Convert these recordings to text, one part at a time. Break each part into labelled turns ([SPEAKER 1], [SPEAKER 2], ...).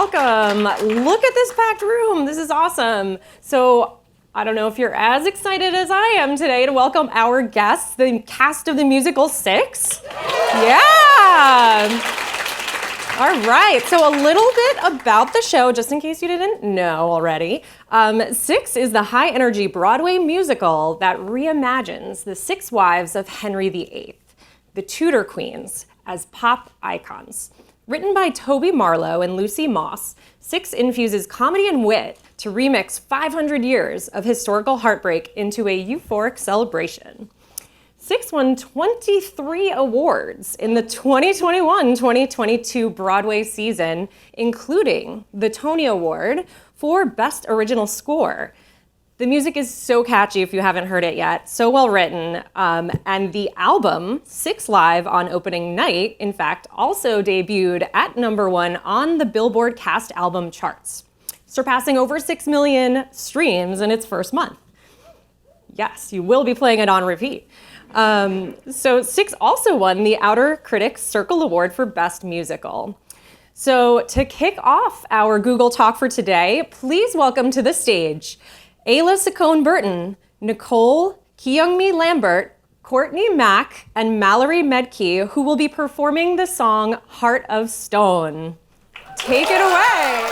[SPEAKER 1] welcome. Look at this packed room. This is awesome. So I don't know if you're as excited as I am today to welcome our guests, the cast of the musical Six. Yeah. All right, so a little bit about the show, just in case you didn't know already. Six is the high-energy Broadway musical that reimagines the six wives of Henry VIII, the Tudor Queens, as pop icons. Written by Toby Marlowe and Lucy Moss, Six infuses comedy and wit to remix 500 years of historical heartbreak into a euphoric celebration. Six won 23 awards in the 2021-2022 Broadway season, including the Tony Award for Best Original Score. The music is so catchy if you haven't heard it yet, so well written, and the album, Six Live on Opening Night, in fact, also debuted at #1 on the Billboard cast album charts, surpassing over 6 million streams in its first month. Yes, you will be playing it on repeat. So Six also won the Outer Critics Circle Award for Best Musical. So to kick off our Google Talk for today, please welcome to the stage Ayla Saccone-Burton, Nicole Kyungmi Lambert, Courtney Mack, and Mallory Medkey, who will be performing the song Heart of Stone. Take it away.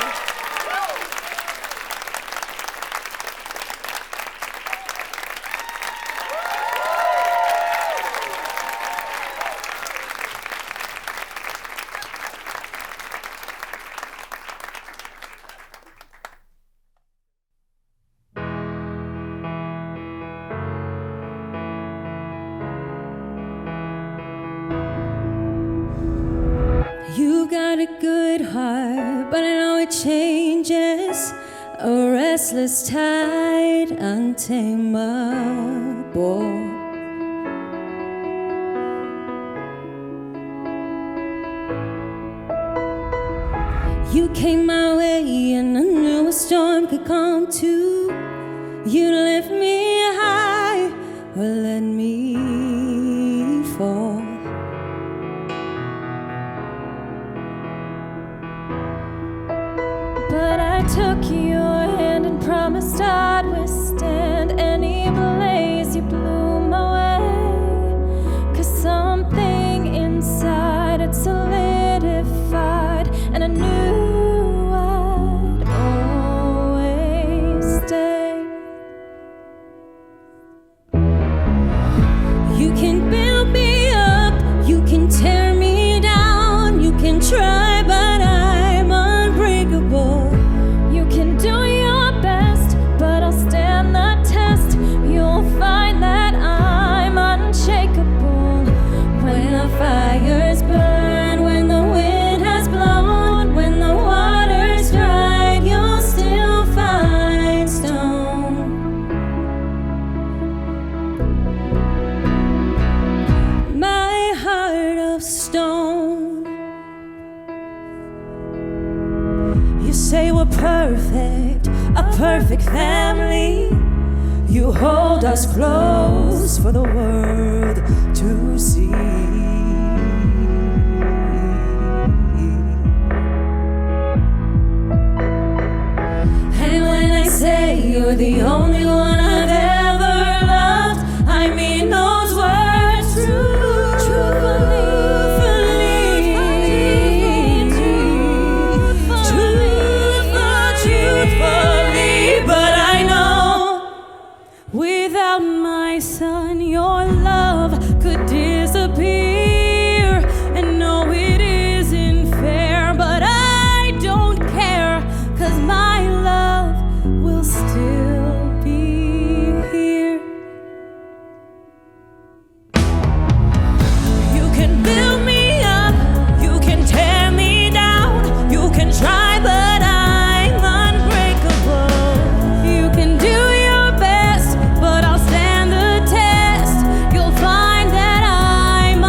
[SPEAKER 2] You got a good heart, but I know it changes. A restless tide, untamable. You came my way and I knew a storm could come too. You lift me high or let me fall. But I took your hand and promised I'd withstand any blaze you blew my way. 'Cause something inside had solidified, and I knew I'd always stay. You can build me up, you can tear me down, you can try, but I'm unbreakable. You can do your best, but I'll stand the test. You'll find that I'm unshakable. When the fires burn, when the wind has blown, when the water's dried, you'll still find stone. My heart of stone. You say we're perfect, a perfect family. You hold us close for the world to see. And when I say you're the only one I've ever loved, I mean those words truthfully. Truthfully, but I know without my son, your love could disappear. And no, it isn't fair, but I don't care, 'cause my love will still be here. You can build me up, you can tear me down, you can try, but I'm unbreakable. You can do your best, but I'll stand the test. You'll find that I'm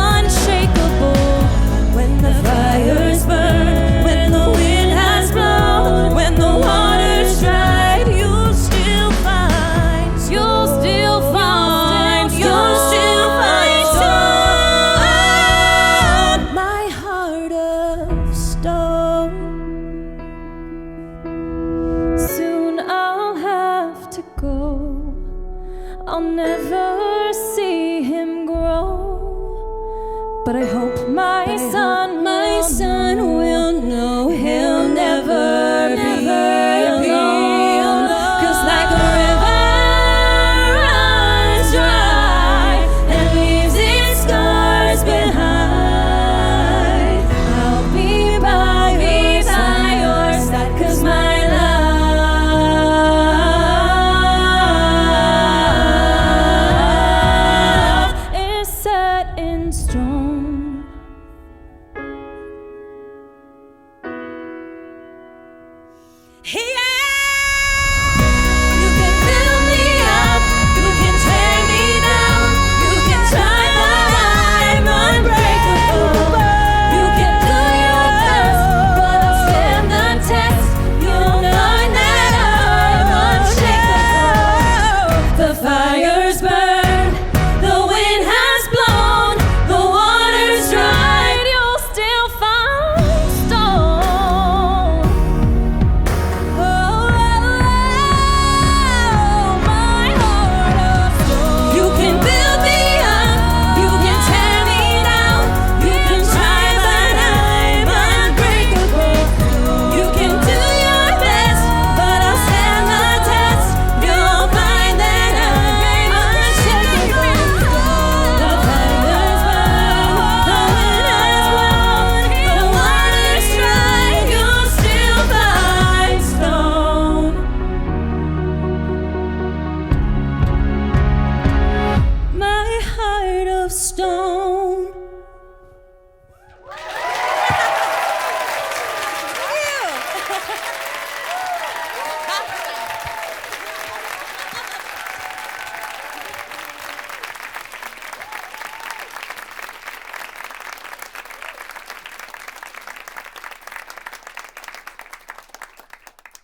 [SPEAKER 2] I'll never see him grow. But I hope my son will know he'll never be alone. 'Cause like a river runs dry and leaves its scars behind, I'll be by your side, 'cause my love is set in stone. You can fill me up, you can tear me down, you can try but I'm unbreakable. You can do your best, but I'll stand the test. You'll find that I'm unshakable. The fire's burned, the wind has blown, the water's dried, you'll still find stone. Oh, my heart of stone. You can build me up, you can tear me down, you can try but I'm unbreakable. You can do your best, but I'll stand the test. You'll find that I'm unshakable. The fire's burned, the wind has blown, the water's dry, you'll still find stone. My heart of stone.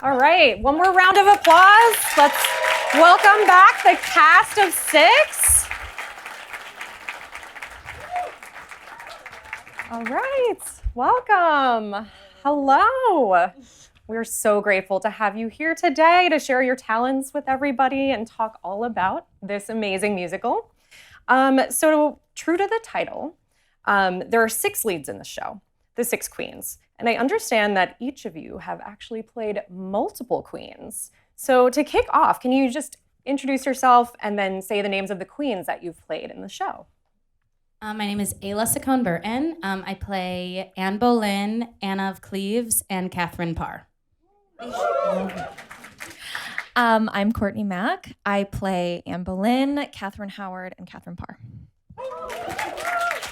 [SPEAKER 1] All right, one more round of applause. Let's welcome back the cast of 6. All right, welcome. Hello. We're so grateful to have you here today to share your talents with everybody and talk all about this amazing musical. So true to the title, there are 6 leads in the show, the 6 queens. And I understand that each of you have actually played multiple queens. So to kick off, can you just introduce yourself and then say the names of the queens that you've played in the show?
[SPEAKER 3] My name is Ayla Saccone Burton. I play Anne Boleyn, Anna of Cleaves, and Catherine Parr.
[SPEAKER 4] I'm Courtney Mack. I play Anne Boleyn, Catherine Howard, and Catherine Parr.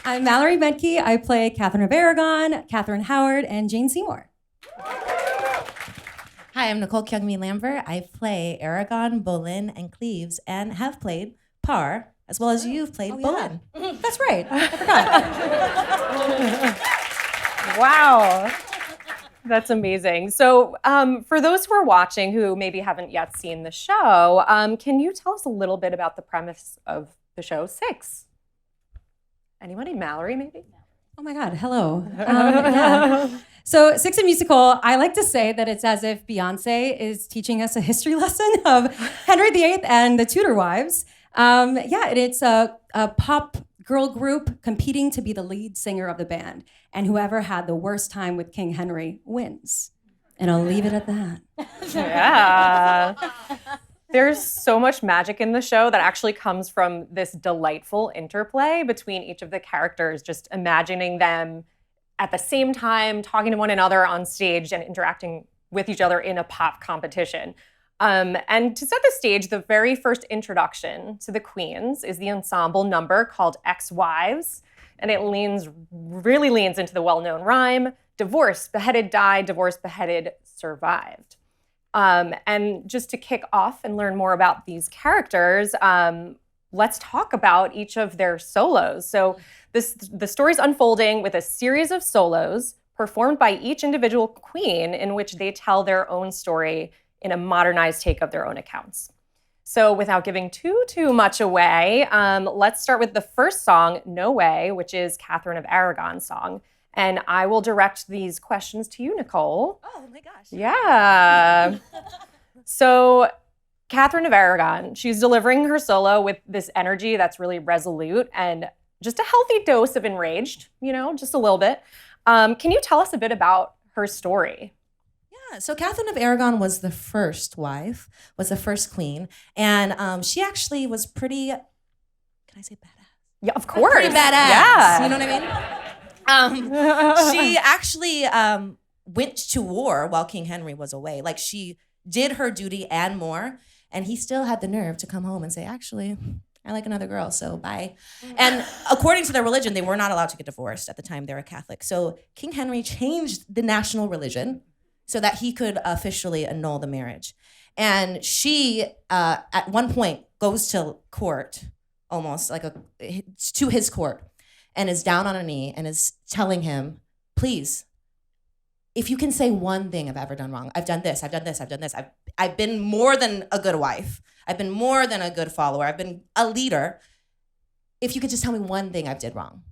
[SPEAKER 5] I'm Mallory Medke. I play Catherine of Aragon, Catherine Howard, and Jane Seymour.
[SPEAKER 6] Hi, I'm Nicole Kyungmi Lambert. I play Aragon, Boleyn, and Cleaves, and have played Parr, as well as you've played Boleyn.
[SPEAKER 5] That's right. I forgot.
[SPEAKER 1] Wow. That's amazing. So for those who are watching who maybe haven't yet seen the show, can you tell us a little bit about the premise of the show 6? Anybody? Mallory, maybe?
[SPEAKER 5] Oh my God, hello. Yeah. So 6 a musical, I like to say that it's as if Beyonce is teaching us a history lesson of Henry VIII and the Tudor wives. And it's a pop girl group competing to be the lead singer of the band. And whoever had the worst time with King Henry wins. And I'll leave it at that.
[SPEAKER 1] Yeah. There's so much magic in the show that actually comes from this delightful interplay between each of the characters, just imagining them at the same time talking to one another on stage and interacting with each other in a pop competition. And to set the stage, the very first introduction to the Queens is the ensemble number called Ex-Wives, and it really leans into the well-known rhyme, divorced, beheaded, died, divorced, beheaded, survived. And just to kick off and learn more about these characters, let's talk about each of their solos. So the story's unfolding with a series of solos performed by each individual queen in which they tell their own story in a modernized take of their own accounts. So without giving too much away, let's start with the first song, No Way, which is Catherine of Aragon's song. And I will direct these questions to you, Nicole.
[SPEAKER 4] Oh my gosh.
[SPEAKER 1] Yeah. So Catherine of Aragon, she's delivering her solo with this energy that's really resolute and just a healthy dose of enraged, just a little bit. Can you tell us a bit about her story?
[SPEAKER 6] Yeah, so Catherine of Aragon was the first wife, was the first queen, and she actually was pretty, can I say badass?
[SPEAKER 1] Yeah, of course.
[SPEAKER 6] Pretty badass.
[SPEAKER 1] Yeah.
[SPEAKER 6] You know what I mean? She actually went to war while King Henry was away. Like, she did her duty and more, and he still had the nerve to come home and say, actually, I like another girl, so bye. And according to their religion, they were not allowed to get divorced at the time. They were Catholic. So King Henry changed the national religion so that he could officially annul the marriage. And she, at one point, goes to court, almost like to his court, and is down on a knee and is telling him, please, if you can say one thing I've ever done wrong, I've done this, I've done this, I've done this. I've been more than a good wife. I've been more than a good follower. I've been a leader. If you could just tell me one thing I've did wrong,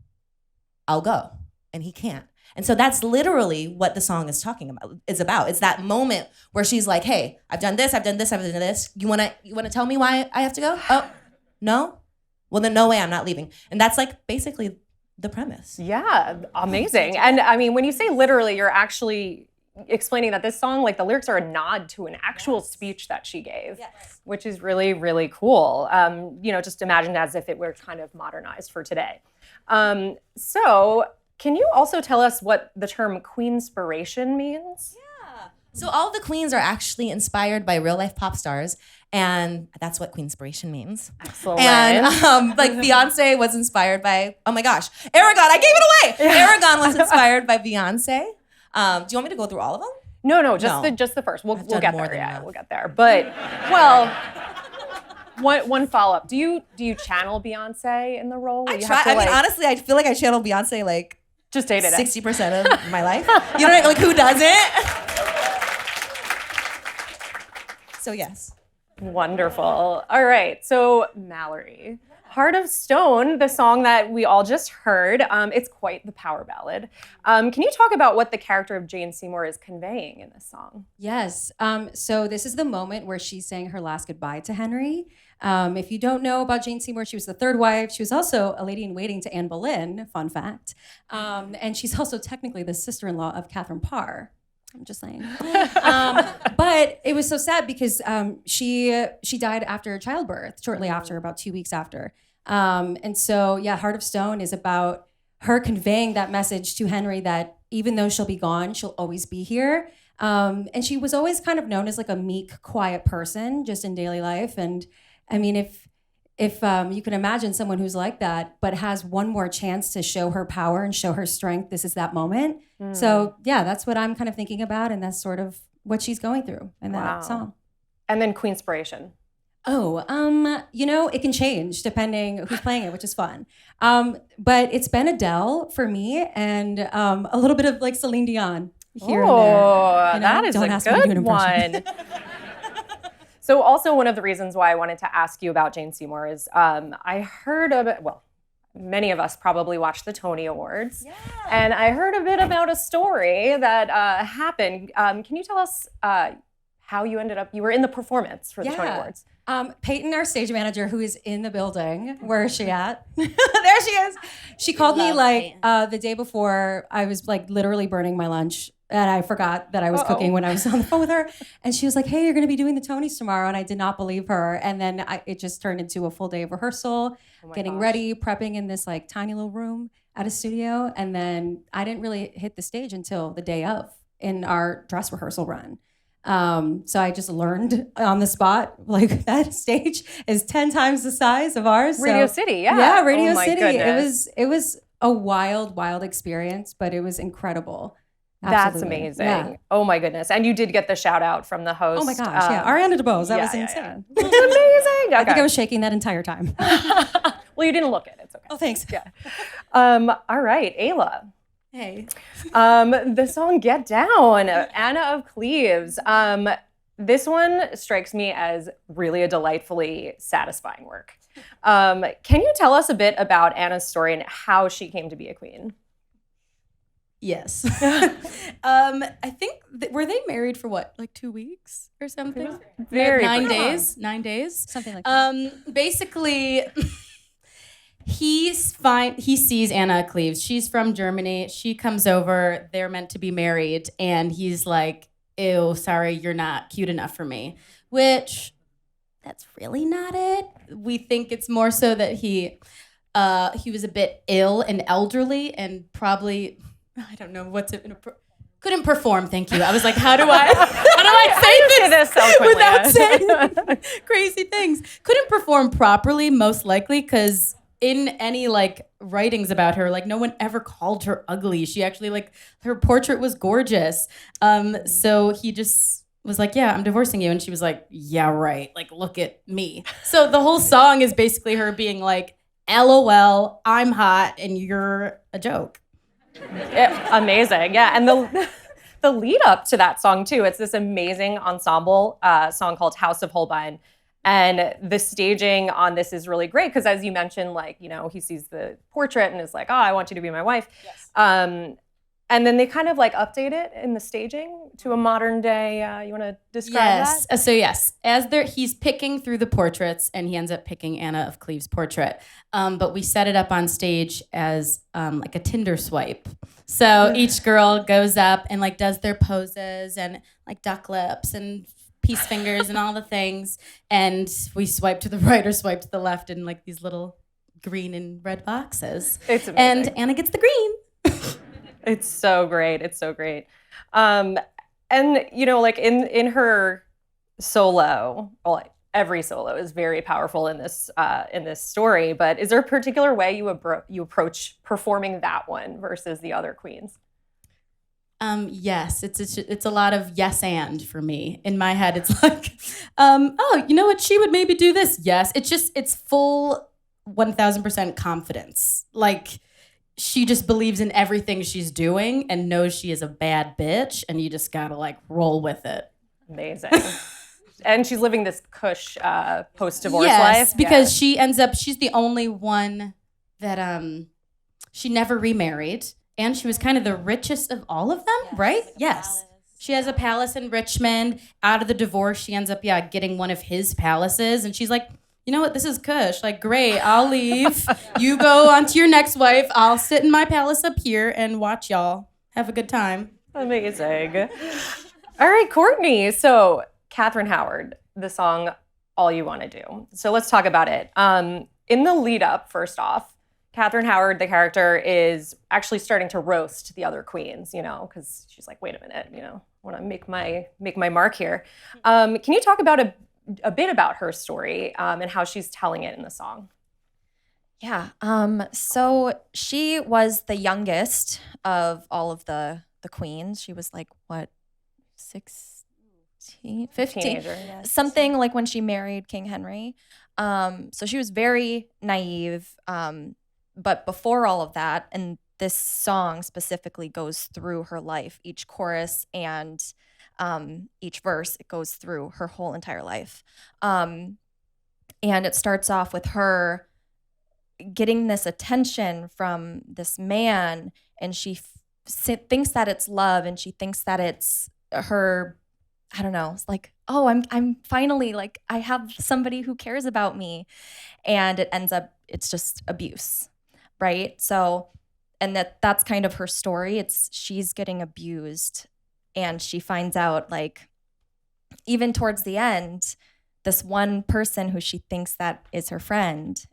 [SPEAKER 6] I'll go. And he can't. And so that's literally what the song is talking about. It's about. It's that moment where she's like, hey, I've done this, I've done this, I've done this. You wanna tell me why I have to go? Oh, no? Well, then no way, I'm not leaving. And that's like basically the premise.
[SPEAKER 1] Yeah, amazing. And I mean, when you say literally, you're actually explaining that this song, like the lyrics are a nod to an actual speech that she gave, which is really, really cool. Just imagine as if it were kind of modernized for today. So can you also tell us what the term queenspiration means?
[SPEAKER 6] Yeah. So all the queens are actually inspired by real life pop stars, and that's what queenspiration means.
[SPEAKER 1] Excellent.
[SPEAKER 6] And like Beyonce was inspired by, oh my gosh, Aragon, I gave it away. Aragon was inspired by Beyonce. Do you want me to go through all of them?
[SPEAKER 1] No, just the first. We'll get
[SPEAKER 6] more
[SPEAKER 1] there.
[SPEAKER 6] than
[SPEAKER 1] Yeah,
[SPEAKER 6] enough.
[SPEAKER 1] we'll get there. But well, one follow-up. Do you channel Beyonce in the role?
[SPEAKER 6] I try. I mean, honestly, I feel like I channel Beyonce like
[SPEAKER 1] just day to day.
[SPEAKER 6] 60% of my life. You know, like who doesn't? So yes.
[SPEAKER 1] Wonderful. All right. So Mallory, Heart of Stone, the song that we all just heard, it's quite the power ballad. Can you talk about what the character of Jane Seymour is conveying in this song?
[SPEAKER 5] Yes. So this is the moment where she's saying her last goodbye to Henry. If you don't know about Jane Seymour, she was the third wife. She was also a lady in waiting to Anne Boleyn, fun fact. And she's also technically the sister-in-law of Catherine Parr. I'm just saying. But it was so sad because she died after childbirth, shortly after, about 2 weeks after. And so, yeah, Heart of Stone is about her conveying that message to Henry that even though she'll be gone, she'll always be here. And she was always kind of known as like a meek, quiet person just in daily life. And I mean, if you can imagine someone who's like that, but has one more chance to show her power and show her strength, this is that moment. So yeah, that's what I'm kind of thinking about. And that's sort of what she's going through in that song.
[SPEAKER 1] And then queenspiration.
[SPEAKER 5] Oh, it can change depending who's playing it, which is fun. But it's been Adele for me and a little bit of like Celine Dion here and there.
[SPEAKER 1] Oh, that is a good one. So also one of the reasons why I wanted to ask you about Jane Seymour is I heard of it, well, many of us probably watched the Tony Awards. Yeah. And I heard a bit about a story that happened. Can you tell us how you ended up, you were in the performance for the Tony Awards.
[SPEAKER 5] Peyton, our stage manager, who is in the building. Where is she at? There she is. She called me like the day before. I was like literally burning my lunch. And I forgot that I was cooking when I was on the phone with her. And she was like, hey, you're going to be doing the Tonys tomorrow. And I did not believe her. And then it just turned into a full day of rehearsal, getting ready, prepping in this like tiny little room at a studio. And then I didn't really hit the stage until the day of in our dress rehearsal run. So I just learned on the spot, like that stage is 10 times the size of ours.
[SPEAKER 1] Radio City, yeah.
[SPEAKER 5] Yeah, Radio City.
[SPEAKER 1] Goodness.
[SPEAKER 5] It was a wild experience, but it was incredible.
[SPEAKER 1] That's
[SPEAKER 5] Absolutely.
[SPEAKER 1] amazing.
[SPEAKER 5] Yeah.
[SPEAKER 1] Oh my goodness. And you did get the shout out from the host.
[SPEAKER 5] Oh my gosh, yeah. Ariana DeBose, that was insane.
[SPEAKER 1] Yeah. That's amazing.
[SPEAKER 5] I think I was shaking that entire time.
[SPEAKER 1] Well, you didn't look it. It's okay.
[SPEAKER 5] Oh, thanks.
[SPEAKER 1] Yeah. All right, Ayla.
[SPEAKER 6] Hey.
[SPEAKER 1] The song Get Down, Anna of Cleaves. This one strikes me as really a delightfully satisfying work. Can you tell us a bit about Anna's story and how she came to be a queen?
[SPEAKER 3] Yes. I think, were they married for what, like 2 weeks or something?
[SPEAKER 1] Very
[SPEAKER 3] 9
[SPEAKER 1] pretty.
[SPEAKER 3] days? 9 days?
[SPEAKER 4] Something like that.
[SPEAKER 3] Basically, he sees Anna Cleaves. She's from Germany. She comes over. They're meant to be married. And he's like, ew, sorry, you're not cute enough for me. Which, that's really not it. We think it's more so that he was a bit ill and elderly and probably, I don't know what's it, couldn't perform. Thank you. I was like, how do I say this without saying crazy things? Couldn't perform properly, most likely, because in any like writings about her, like no one ever called her ugly. She actually like her portrait was gorgeous. So he just was like, yeah, I'm divorcing you. And she was like, yeah, right. Like, look at me. So the whole song is basically her being like, LOL, I'm hot and you're a joke.
[SPEAKER 1] Amazing. Yeah. And the lead up to that song too, it's this amazing ensemble song called House of Holbein. And the staging on this is really great because as you mentioned, like, you know, he sees the portrait and is like, oh, I want you to be my wife. Yes. And then they kind of like update it in the staging to a modern day. You want to describe that?
[SPEAKER 3] So yes, he's picking through the portraits and he ends up picking Anna of Cleves' portrait. But we set it up on stage as like a Tinder swipe. So each girl goes up and like does their poses and like duck lips and peace fingers and all the things. And we swipe to the right or swipe to the left in like these little green and red boxes.
[SPEAKER 1] It's amazing.
[SPEAKER 3] And Anna gets the green.
[SPEAKER 1] It's so great. It's so great. And you know, like in her solo, well, every solo is very powerful in this story. But is there a particular way you approach performing that one versus the other queens?
[SPEAKER 3] Yes, it's a lot of yes and for me. In my head, it's like, oh, you know what? She would maybe do this. Yes, it's full 1,000% confidence. Like, she just believes in everything she's doing and knows she is a bad bitch, and you just gotta like roll with it.
[SPEAKER 1] Amazing. And she's living this cush post-divorce
[SPEAKER 3] yes,
[SPEAKER 1] life.
[SPEAKER 3] Because she's the only one that she never remarried, and she was kind of the richest of all of them, right? Yes. She has a palace in Richmond. Out of the divorce, she ends up getting one of his palaces, and she's like, you know what, this is cush. Like, great, I'll leave. You go on to your next wife. I'll sit in my palace up here and watch y'all have a good time.
[SPEAKER 1] Amazing. All right, Courtney. So, Catherine Howard, the song All You Want to Do. So let's talk about it. In the lead up, first off, Catherine Howard, the character, is actually starting to roast the other queens, you know, because she's like, wait a minute, you know, I want to make my mark here. Can you talk about a bit about her story and how she's telling it in the song?
[SPEAKER 4] Yeah. So she was the youngest of all of the queens. She was like, what, 16, 15?
[SPEAKER 1] Teenager, yes.
[SPEAKER 4] Something like when she married King Henry. So she was very naive. But before all of that, and this song specifically goes through her life, each chorus and each verse, it goes through her whole entire life. And it starts off with her getting this attention from this man, and she thinks that it's love, and she thinks that it's her, I don't know, it's like, oh, I'm finally, like, I have somebody who cares about me. And it ends up, it's just abuse, right? So, and that's kind of her story. She's getting abused, and she finds out, like, even towards the end, this one person who she thinks that is her friend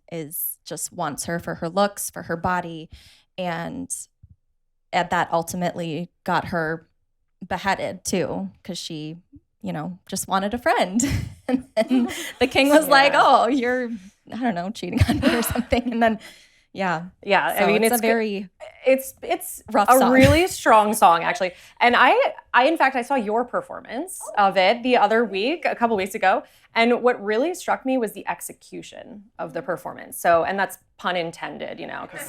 [SPEAKER 4] just wants her for her looks, for her body, and that ultimately got her beheaded too, because she, you know, just wanted a friend. And then the king was like, oh, you're, I don't know, cheating on me or something. And then yeah. So
[SPEAKER 1] I mean, it's
[SPEAKER 4] a very
[SPEAKER 1] rough
[SPEAKER 4] song.
[SPEAKER 1] Really strong song, actually. And I in fact, I saw your performance of it the other week, a couple weeks ago. And what really struck me was the execution of the performance. So, and that's pun intended, you know, because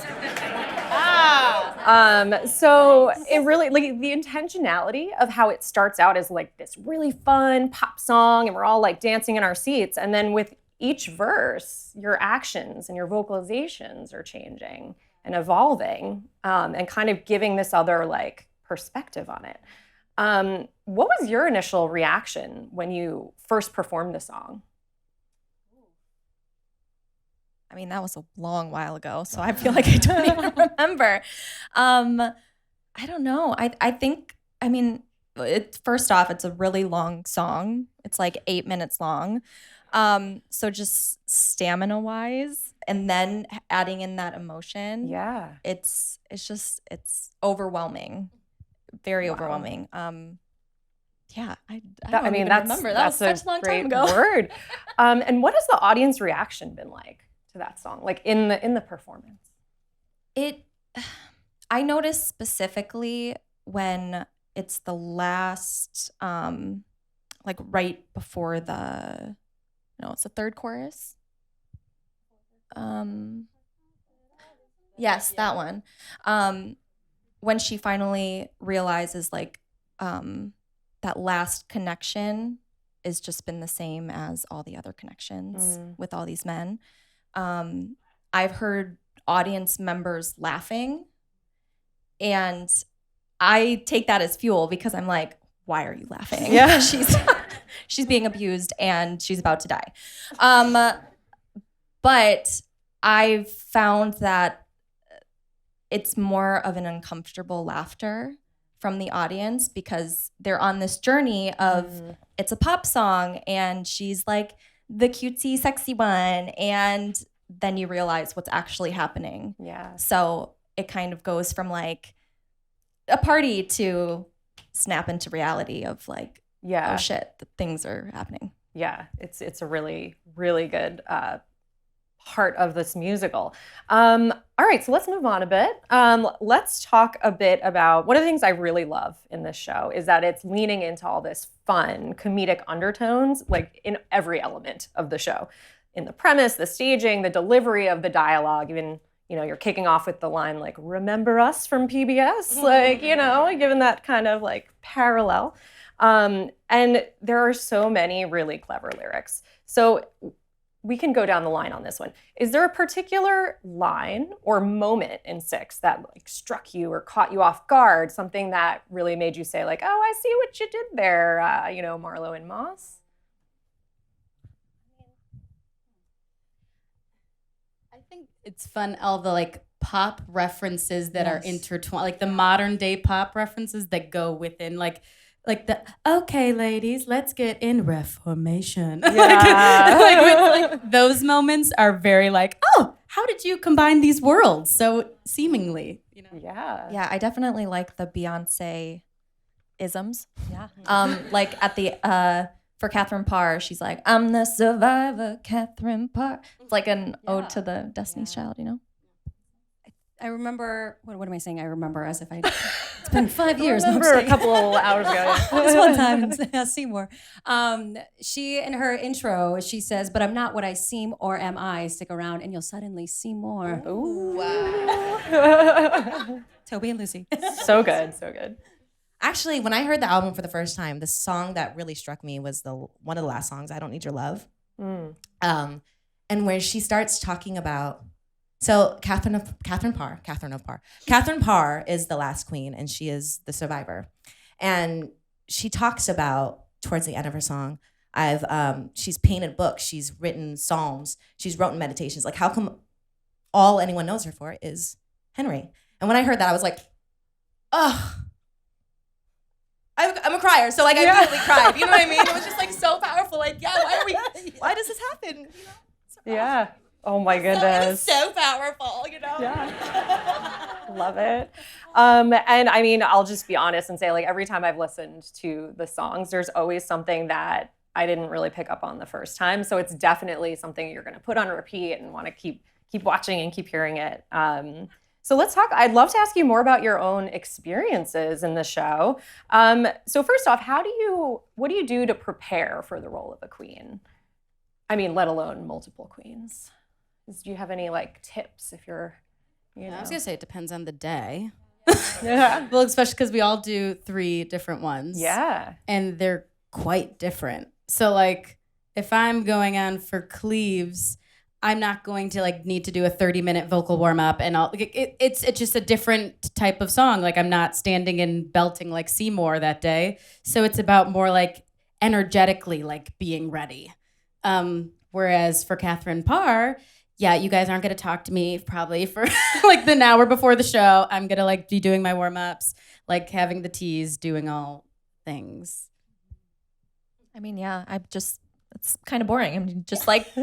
[SPEAKER 1] so it really, like, the intentionality of how it starts out is like this really fun pop song, and we're all like dancing in our seats. And then with each verse, your actions and your vocalizations are changing. and evolving, and kind of giving this other like perspective on it. What was your initial reaction when you first performed the song?
[SPEAKER 4] I mean, that was a long while ago, so I feel like I don't even remember. I don't know. I think, I mean, first off, it's a really long song. It's like 8 minutes long. So just stamina-wise, and then adding in that emotion.
[SPEAKER 1] Yeah.
[SPEAKER 4] It's overwhelming. Very
[SPEAKER 1] Wow.
[SPEAKER 4] overwhelming. Yeah, I don't even remember. That was
[SPEAKER 1] that's
[SPEAKER 4] such a long
[SPEAKER 1] great
[SPEAKER 4] time ago.
[SPEAKER 1] word. And what has the audience reaction been like to that song, like in the performance?
[SPEAKER 4] I noticed specifically when it's the last, like right before it's the third chorus. Yes, that one. When she finally realizes like that last connection has just been the same as all the other connections with all these men. I've heard audience members laughing, and I take that as fuel because I'm like, why are you laughing?
[SPEAKER 1] Yeah.
[SPEAKER 4] She's being abused and she's about to die. But I've found that it's more of an uncomfortable laughter from the audience because they're on this journey of it's a pop song and she's like the cutesy, sexy one. And then you realize what's actually happening.
[SPEAKER 1] Yeah.
[SPEAKER 4] So it kind of goes from like a party to snap into reality of like,
[SPEAKER 1] Yeah.
[SPEAKER 4] oh shit, things are happening.
[SPEAKER 1] Yeah. It's a really, really good part of this musical. All right, so let's move on a bit. Let's talk a bit about one of the things I really love in this show is that it's leaning into all this fun comedic undertones, like in every element of the show, in the premise, the staging, the delivery of the dialogue. Even you're kicking off with the line like "Remember us" from PBS, like given that kind of like parallel. And there are so many really clever lyrics. So we can go down the line on this one. Is there a particular line or moment in Six that like struck you or caught you off guard? Something that really made you say like, "Oh, I see what you did there," Marlowe and Moss?
[SPEAKER 3] I think it's fun, all the like pop references that are intertwined, like the modern day pop references that go within like the "okay, ladies, let's get in reformation." like those moments are very like, oh, how did you combine these worlds so seemingly?
[SPEAKER 1] Yeah.
[SPEAKER 4] I definitely like the Beyonce isms. Yeah. Like at the for Catherine Parr, she's like, "I'm the survivor, Catherine Parr." It's like an ode to the Destiny's Child,
[SPEAKER 5] I remember, what am I saying? I remember as if it's been 5 years.
[SPEAKER 1] I remember a couple hours ago.
[SPEAKER 5] This one time in Seymour. She, in her intro, she says, "But I'm not what I seem or am I. Stick around and you'll suddenly see more."
[SPEAKER 1] Ooh.
[SPEAKER 6] Wow.
[SPEAKER 5] Toby and Lucy.
[SPEAKER 1] So good, so good.
[SPEAKER 6] Actually, when I heard the album for the first time, the song that really struck me was one of the last songs, "I Don't Need Your Love." And where she starts talking about, so Catherine Parr is the last queen and she is the survivor. And she talks about, towards the end of her song, she's painted books, she's written psalms, she's written meditations. Like, how come all anyone knows her for is Henry? And when I heard that, I was like, oh, I'm a crier, so like I immediately cried. You know what I mean? It was just like so powerful. Like, why does this happen?
[SPEAKER 1] Yeah. Oh my
[SPEAKER 6] It
[SPEAKER 1] goodness.
[SPEAKER 6] was so powerful,
[SPEAKER 1] Yeah. Love it. And I mean, I'll just be honest and say, like, every time I've listened to the songs, there's always something that I didn't really pick up on the first time. So it's definitely something you're going to put on repeat and want to keep watching and keep hearing it. So let's talk. I'd love to ask you more about your own experiences in the show. So first off, what do you do to prepare for the role of a queen? I mean, let alone multiple queens. Do you have any like tips if you're,
[SPEAKER 3] I was gonna say it depends on the day.
[SPEAKER 1] Yeah.
[SPEAKER 3] Well, especially because we all do 3 different ones.
[SPEAKER 1] Yeah.
[SPEAKER 3] And they're quite different. So like if I'm going on for Cleaves, I'm not going to like need to do a 30-minute vocal warm up and all. It's just a different type of song. Like I'm not standing and belting like Seymour that day. So it's about more like energetically like being ready. Whereas for Catherine Parr, yeah, you guys aren't going to talk to me probably for like the hour before the show. I'm going to like be doing my warm ups, like having the teas, doing all things.
[SPEAKER 4] I mean, yeah, it's kind of boring. I mean, just like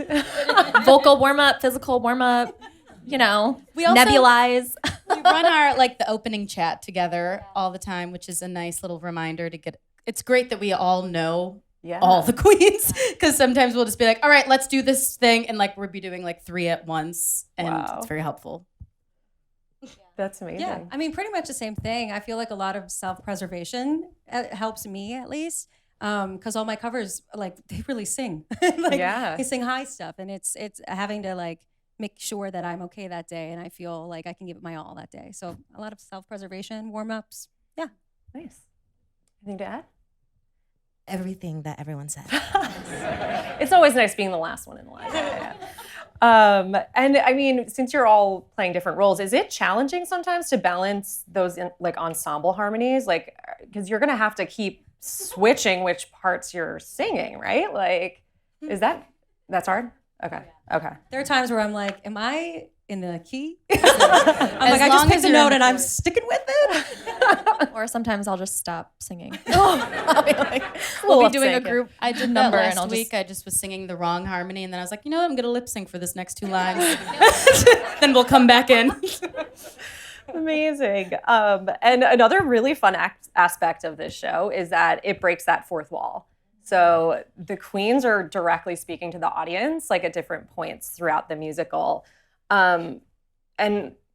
[SPEAKER 4] vocal warm up, physical warm up, we also nebulize.
[SPEAKER 3] We run our like the opening chat together all the time, which is a nice little reminder to get. It's great that we all know all the queens, because sometimes we'll just be like, all right, let's do this thing, and like we'll be doing like 3 at once, and it's very helpful.
[SPEAKER 1] That's amazing.
[SPEAKER 5] Yeah, I mean, pretty much the same thing. I feel like a lot of self-preservation helps me at least, because all my covers, like, they really sing. They sing high stuff, and it's having to like make sure that I'm okay that day, and I feel like I can give it my all that day. So a lot of self-preservation, warm-ups. Yeah.
[SPEAKER 1] Nice. Anything to add?
[SPEAKER 6] Everything that everyone said.
[SPEAKER 1] It's always nice being the last one in line. And I mean, since you're all playing different roles, is it challenging sometimes to balance those like ensemble harmonies? Like, because you're gonna have to keep switching which parts you're singing, right? Like, that's hard? Okay.
[SPEAKER 5] There are times where I'm like, am I in the key? I just picked a note and I'm sticking with it.
[SPEAKER 4] Or sometimes I'll just stop singing.
[SPEAKER 1] We'll be doing a group.
[SPEAKER 3] I did that last week. I just was singing the wrong harmony, and then I was like, you know what? I'm gonna lip sync for this next 2 lines. Then we'll come back in.
[SPEAKER 1] Amazing. And another really fun aspect of this show is that it breaks that fourth wall. So the queens are directly speaking to the audience, like at different points throughout the musical. And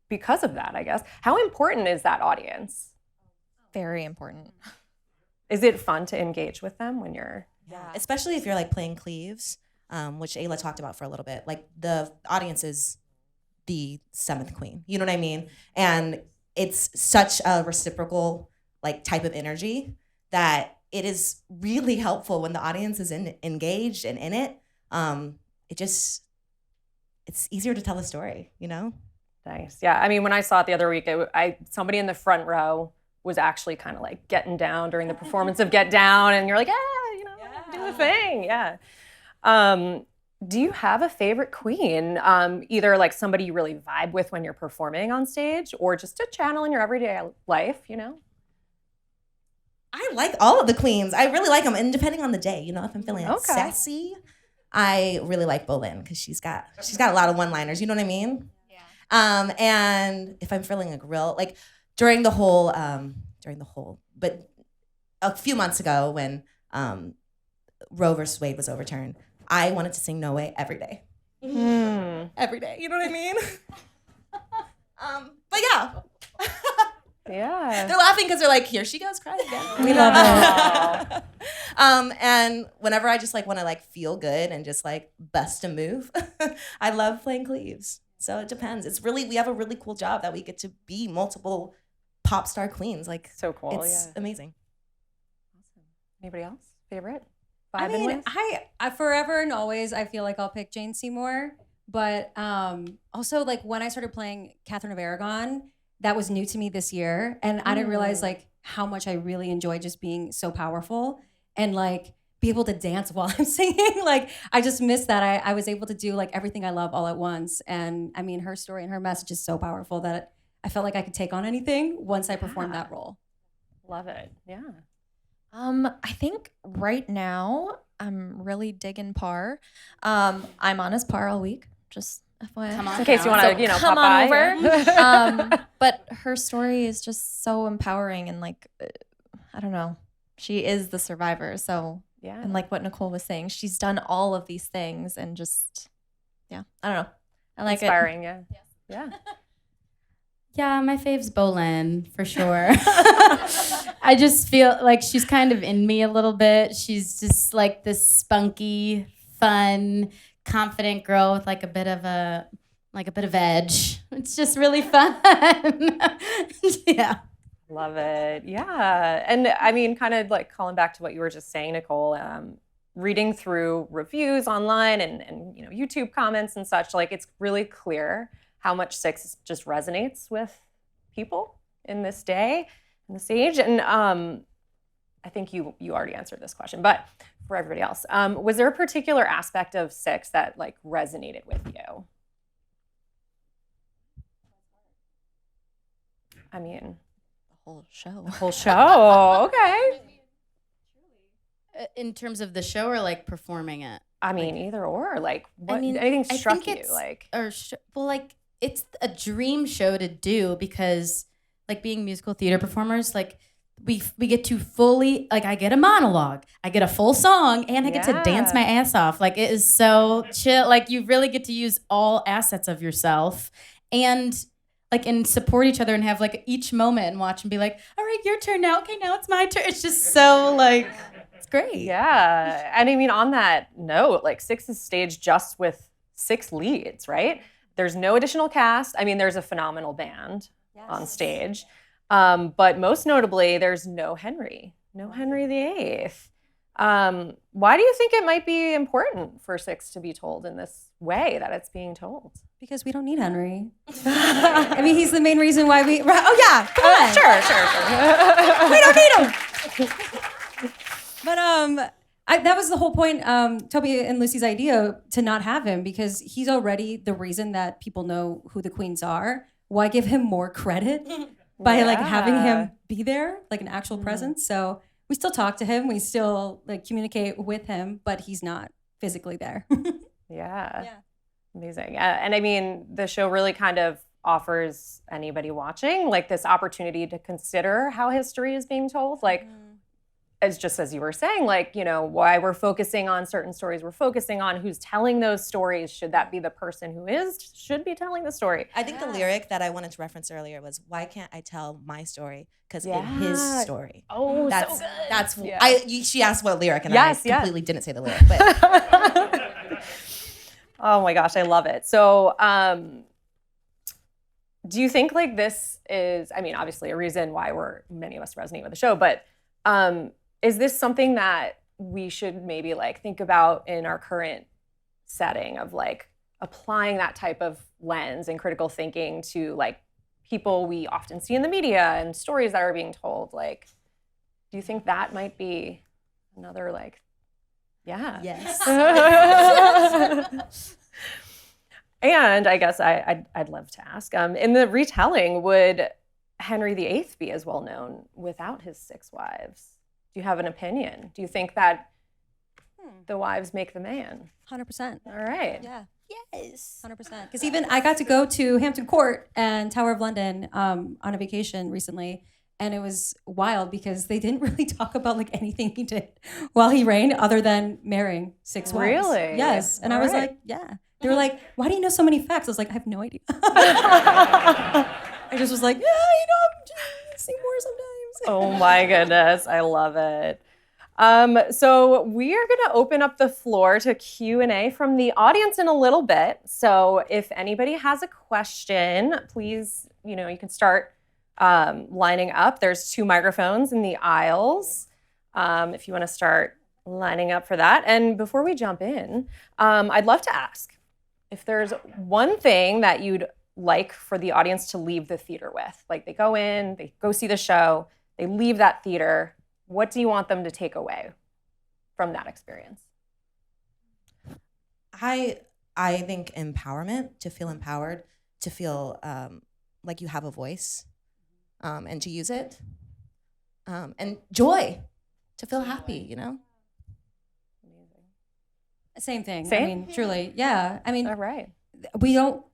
[SPEAKER 1] because of that, I guess, how important is that audience?
[SPEAKER 4] Very important.
[SPEAKER 1] Is it fun to engage with them when you're...
[SPEAKER 6] Yeah, especially if you're like playing Cleaves, which Ayla talked about for a little bit. Like the audience is the 7th queen, you know what I mean? And it's such a reciprocal like type of energy that it is really helpful when the audience is engaged and in it. It's easier to tell a story, you know?
[SPEAKER 1] Nice. Yeah. I mean, when I saw it the other week, somebody in the front row was actually kind of like getting down during the performance of Get Down, and you're like, do the thing. Yeah. Do you have a favorite queen? Either like somebody you really vibe with when you're performing on stage, or just a channel in your everyday life, you know?
[SPEAKER 6] I like all of the queens. I really like them. And depending on the day, you know, if I'm feeling sassy, I really like Bolin because she's got a lot of one-liners, you know what I mean? Yeah. And if I'm feeling like real, like during the whole, but a few months ago when Roe versus Wade was overturned, I wanted to sing No Way every day. Every day, you know what I mean? But yeah.
[SPEAKER 1] Yeah.
[SPEAKER 6] They're laughing because they're like, here she goes crying again.
[SPEAKER 5] We love
[SPEAKER 6] her. And whenever I just like want to like feel good and just like bust a move, I love playing Cleaves. So it depends. We have a really cool job that we get to be multiple pop star queens. Like,
[SPEAKER 1] so cool.
[SPEAKER 6] It's amazing.
[SPEAKER 1] Awesome. Anybody else? Favorite?
[SPEAKER 5] I mean, I forever and always, I feel like I'll pick Jane Seymour. But also like when I started playing Catherine of Aragon, that was new to me this year. And I didn't realize like how much I really enjoy just being so powerful and like be able to dance while I'm singing. Like I just missed that. I was able to do like everything I love all at once. And I mean, her story and her message is so powerful that I felt like I could take on anything once I performed that role.
[SPEAKER 1] Love it. Yeah.
[SPEAKER 4] I think right now I'm really digging Parr. I'm on as Parr all week. Just FYI.
[SPEAKER 1] Come on, in case you want to,
[SPEAKER 4] come
[SPEAKER 1] pop
[SPEAKER 4] on
[SPEAKER 1] by.
[SPEAKER 4] over. But her story is just so empowering and like, I don't know, she is the survivor. So
[SPEAKER 1] yeah,
[SPEAKER 4] and like what Nicole was saying, she's done all of these things and just, I don't know, I like
[SPEAKER 1] inspiring,
[SPEAKER 4] it.
[SPEAKER 1] Yeah.
[SPEAKER 3] Yeah, my fave's Bolin, for sure. I just feel like she's kind of in me a little bit. She's just like this spunky, fun, confident girl with like a bit of edge. It's just really fun. Yeah.
[SPEAKER 1] Love it. Yeah. And I mean, kind of like calling back to what you were just saying, Nicole, reading through reviews online and you know, YouTube comments and such, like it's really clear how much Six just resonates with people in this day, in this age. And I think you already answered this question, but for everybody else, was there a particular aspect of Six that like resonated with you? I mean,
[SPEAKER 4] The whole show.
[SPEAKER 1] the whole show. Okay.
[SPEAKER 3] In terms of the show or like performing it?
[SPEAKER 1] I mean, either or. Like, what?
[SPEAKER 3] I mean,
[SPEAKER 1] Anything
[SPEAKER 3] I
[SPEAKER 1] struck
[SPEAKER 3] think
[SPEAKER 1] you?
[SPEAKER 3] it's-
[SPEAKER 1] Like,
[SPEAKER 3] well, like it's a dream show to do because, like, being musical theater performers, like we get to fully, like, I get a monologue, I get a full song, and I get to dance my ass off. Like, it is so chill. Like, you really get to use all assets of yourself, and like, and support each other and have like each moment and watch and be like, all right, your turn now. Okay, now it's my turn. It's just so like, it's great.
[SPEAKER 1] yeah. And I mean, on that note, like Six is staged just with 6 leads, right? There's no additional cast. I mean, there's a phenomenal band on stage. But most notably, there's no Henry VIII. Why do you think it might be important for Six to be told in this way that it's being told?
[SPEAKER 5] Because we don't need Henry. I mean, he's the main reason why we. Oh yeah, come on.
[SPEAKER 1] Sure.
[SPEAKER 5] We don't need him. But that was the whole point. Toby and Lucy's idea to not have him because he's already the reason that people know who the Queens are. Why give him more credit by like having him be there, like an actual presence? So we still talk to him. We still like communicate with him, but he's not physically there.
[SPEAKER 1] Yeah. Amazing. And I mean, the show really kind of offers anybody watching like this opportunity to consider how history is being told. Like, as just as you were saying, like, you know, why we're focusing on certain stories, we're focusing on who's telling those stories. Should that be the person who should be telling the story?
[SPEAKER 6] I think the lyric that I wanted to reference earlier was, "Why can't I tell my story? Because in his story."
[SPEAKER 1] Oh,
[SPEAKER 6] that's
[SPEAKER 1] so good.
[SPEAKER 6] that's.
[SPEAKER 1] Yeah.
[SPEAKER 6] She asked what lyric, and
[SPEAKER 1] Yes,
[SPEAKER 6] I
[SPEAKER 1] yes.
[SPEAKER 6] completely didn't say the lyric. But
[SPEAKER 1] Oh my gosh, I love it. So, do you think like this is, I mean, obviously a reason why many of us resonate with the show, but is this something that we should maybe like think about in our current setting of like applying that type of lens and critical thinking to like people we often see in the media and stories that are being told? Like, do you think that might be another like, yeah.
[SPEAKER 6] yes.
[SPEAKER 1] And I guess I'd love to ask, in the retelling, would Henry VIII be as well known without his 6 wives? Do you have an opinion? Do you think that the wives make the man?
[SPEAKER 4] 100%.
[SPEAKER 1] All right.
[SPEAKER 4] Yeah.
[SPEAKER 6] Yes.
[SPEAKER 4] 100%.
[SPEAKER 5] Because even I got to go to Hampton Court and Tower of London on a vacation recently, and it was wild because they didn't really talk about like anything he did while he reigned other than marrying 6 wives.
[SPEAKER 1] Really?
[SPEAKER 5] Yes. And
[SPEAKER 1] All
[SPEAKER 5] I was
[SPEAKER 1] right.
[SPEAKER 5] like, yeah. They were like, why do you know so many facts? I was like, I have no idea. I just was like, yeah, you know, I'm Seymour sometimes.
[SPEAKER 1] Oh my goodness, I love it. So we are going to open up the floor to Q&A from the audience in a little bit. So if anybody has a question, please, you know, you can start lining up. There's 2 microphones in the aisles if you want to start lining up for that. And before we jump in, I'd love to ask if there's one thing that you'd like for the audience to leave the theater with. Like they go in, they go see the show, they leave that theater. What do you want them to take away from that experience?
[SPEAKER 6] I think empowerment, to feel empowered, to feel like you have a voice, and to use it, and joy, to feel happy, you know?
[SPEAKER 5] Same thing.
[SPEAKER 1] Same?
[SPEAKER 5] I mean, truly. Yeah. I mean,
[SPEAKER 1] All right.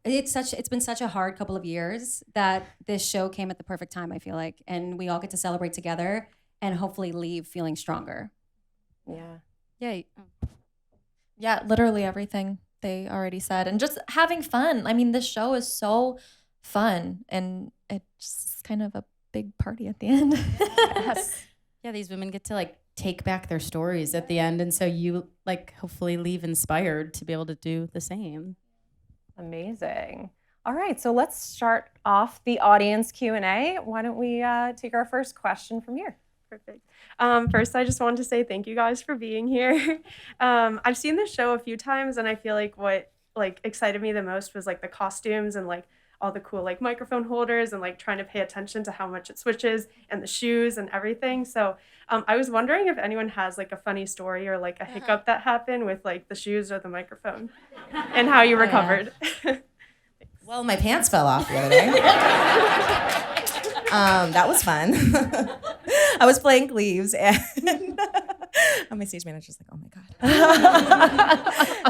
[SPEAKER 5] it's been such a hard couple of years that this show came at the perfect time, I feel like. And we all get to celebrate together and hopefully leave feeling stronger.
[SPEAKER 1] Yeah.
[SPEAKER 4] Yeah. Yeah, literally everything they already said. And just having fun. I mean, this show is so fun and it's kind of a big party at the end.
[SPEAKER 1] Yes.
[SPEAKER 3] Yeah, these women get to like take back their stories at the end, and so you like hopefully leave inspired to be able to do the same.
[SPEAKER 1] Amazing. All right, so let's start off the audience Q&A. Why don't we take our first question from here?
[SPEAKER 7] Perfect. First, I just wanted to say thank you guys for being here. I've seen this show a few times, and I feel like what like excited me the most was like the costumes and like all the cool like microphone holders and like trying to pay attention to how much it switches and the shoes and everything. So I was wondering if anyone has like a funny story or like a hiccup that happened with like the shoes or the microphone and how you recovered.
[SPEAKER 6] Well, my pants fell off the other day. That was fun. I was playing Cleaves, and my stage manager's like, "Oh my god!"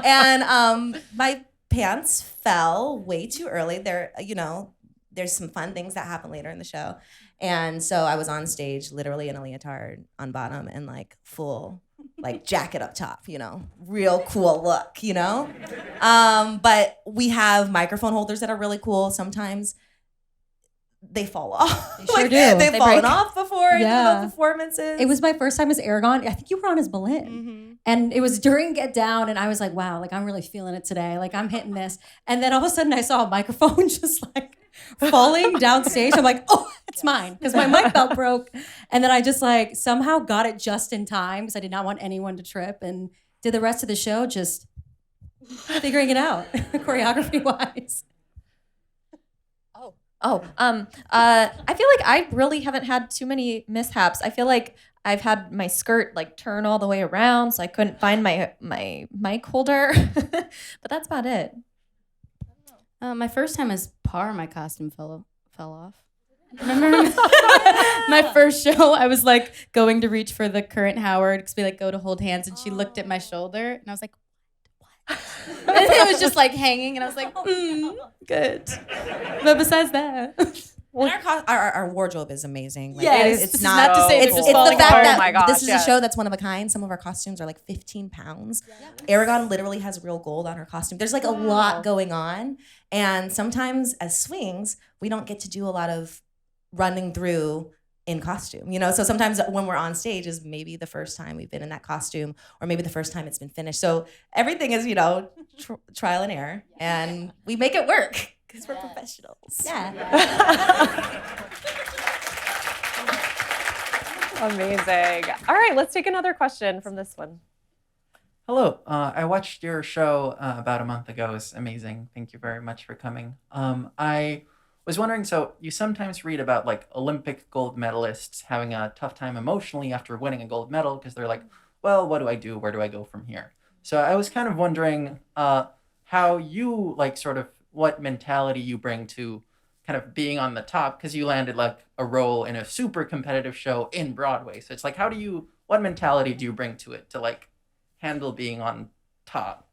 [SPEAKER 6] And my pants fell way too early. There's some fun things that happen later in the show, and so I was on stage, literally in a leotard on bottom and like full like jacket up top, real cool look, But we have microphone holders that are really cool. Sometimes they fall off.
[SPEAKER 5] They sure do.
[SPEAKER 6] They've
[SPEAKER 5] They
[SPEAKER 6] fallen
[SPEAKER 5] break.
[SPEAKER 6] off before in the performances.
[SPEAKER 5] It was my first time as Aragon. I think you were on as Boleyn. And it was during Get Down, and I was like, wow, like I'm really feeling it today. Like I'm hitting this. And then all of a sudden I saw a microphone just like falling downstage. I'm like, oh, it's mine. Because my mic belt broke. And then I just like somehow got it just in time because I did not want anyone to trip, and did the rest of the show just figuring it out choreography wise.
[SPEAKER 4] I feel like I really haven't had too many mishaps. I feel like I've had my skirt like turn all the way around, so I couldn't find my mic holder. But that's about it.
[SPEAKER 3] My first time as Par, my costume fell off. Remember my first show? I was like going to reach for the current Howard because we like go to hold hands, and she looked at my shoulder, and I was like, "What?" And it was just like hanging, and I was like, "Good." But besides that,
[SPEAKER 6] And our wardrobe is amazing. Like,
[SPEAKER 3] yes,
[SPEAKER 6] it's
[SPEAKER 3] this
[SPEAKER 6] not
[SPEAKER 3] is not to say
[SPEAKER 6] it's
[SPEAKER 3] they're just
[SPEAKER 6] the
[SPEAKER 3] falling
[SPEAKER 6] fact
[SPEAKER 3] apart.
[SPEAKER 6] that
[SPEAKER 1] Oh my gosh,
[SPEAKER 6] this is
[SPEAKER 1] yes.
[SPEAKER 6] a show that's one of a kind. Some of our costumes are like 15 pounds. Aragon literally has real gold on her costume. There's like a lot going on, and sometimes as swings, we don't get to do a lot of running through in costume, So sometimes when we're on stage is maybe the first time we've been in that costume, or maybe the first time it's been finished. So everything is, trial and error, and we make it work because we're professionals.
[SPEAKER 5] Yeah.
[SPEAKER 1] Amazing. All right, let's take another question from this one.
[SPEAKER 8] Hello. I watched your show about a month ago. It was amazing. Thank you very much for coming. I was wondering, so you sometimes read about like Olympic gold medalists having a tough time emotionally after winning a gold medal because they're like, well, what do I do? Where do I go from here? So I was kind of wondering how you like sort of what mentality you bring to kind of being on the top, because you landed like a role in a super competitive show in Broadway. So it's like, what mentality do you bring to it to like handle being on top?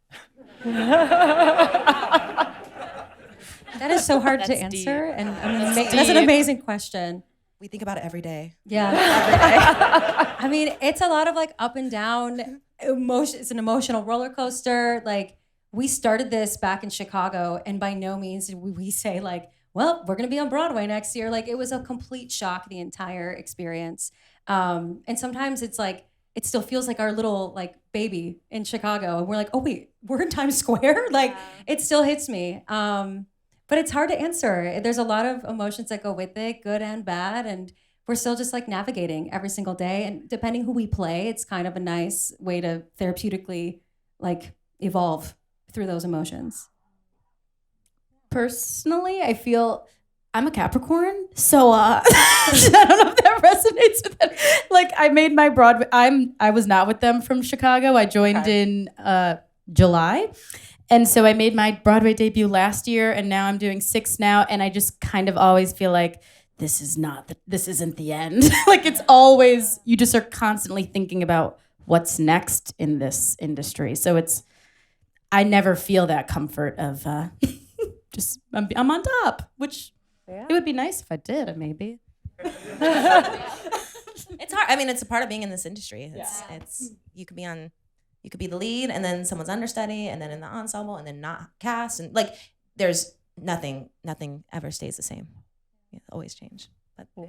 [SPEAKER 5] That is so hard to
[SPEAKER 3] That's
[SPEAKER 5] answer.
[SPEAKER 3] deep.
[SPEAKER 5] And that's an amazing question.
[SPEAKER 6] We think about it every day.
[SPEAKER 5] Yeah. Every day. I mean, it's a lot of like up and down emotion. It's an emotional roller coaster. Like we started this back in Chicago, and by no means did we say like, well, we're going to be on Broadway next year. Like it was a complete shock, the entire experience. And sometimes it's like, it still feels like our little like baby in Chicago. And we're like, oh wait, we're in Times Square. Like it still hits me. But it's hard to answer. There's a lot of emotions that go with it, good and bad. And we're still just like navigating every single day. And depending who we play, it's kind of a nice way to therapeutically like evolve through those emotions.
[SPEAKER 3] Personally, I feel I'm a Capricorn, so I don't know if that resonates with it. Like I made my Broadway. I was not with them from Chicago. I joined in July. And so I made my Broadway debut last year, and now I'm doing 6 now. And I just kind of always feel like this isn't the end. Like it's always, you just are constantly thinking about what's next in this industry. So I never feel that comfort of just, I'm on top, which it would be nice if I did, maybe.
[SPEAKER 6] It's hard. I mean, it's a part of being in this industry. It's you could be the lead, and then someone's understudy, and then in the ensemble, and then not cast, and like there's nothing ever stays the same. It always change. But
[SPEAKER 1] Yeah.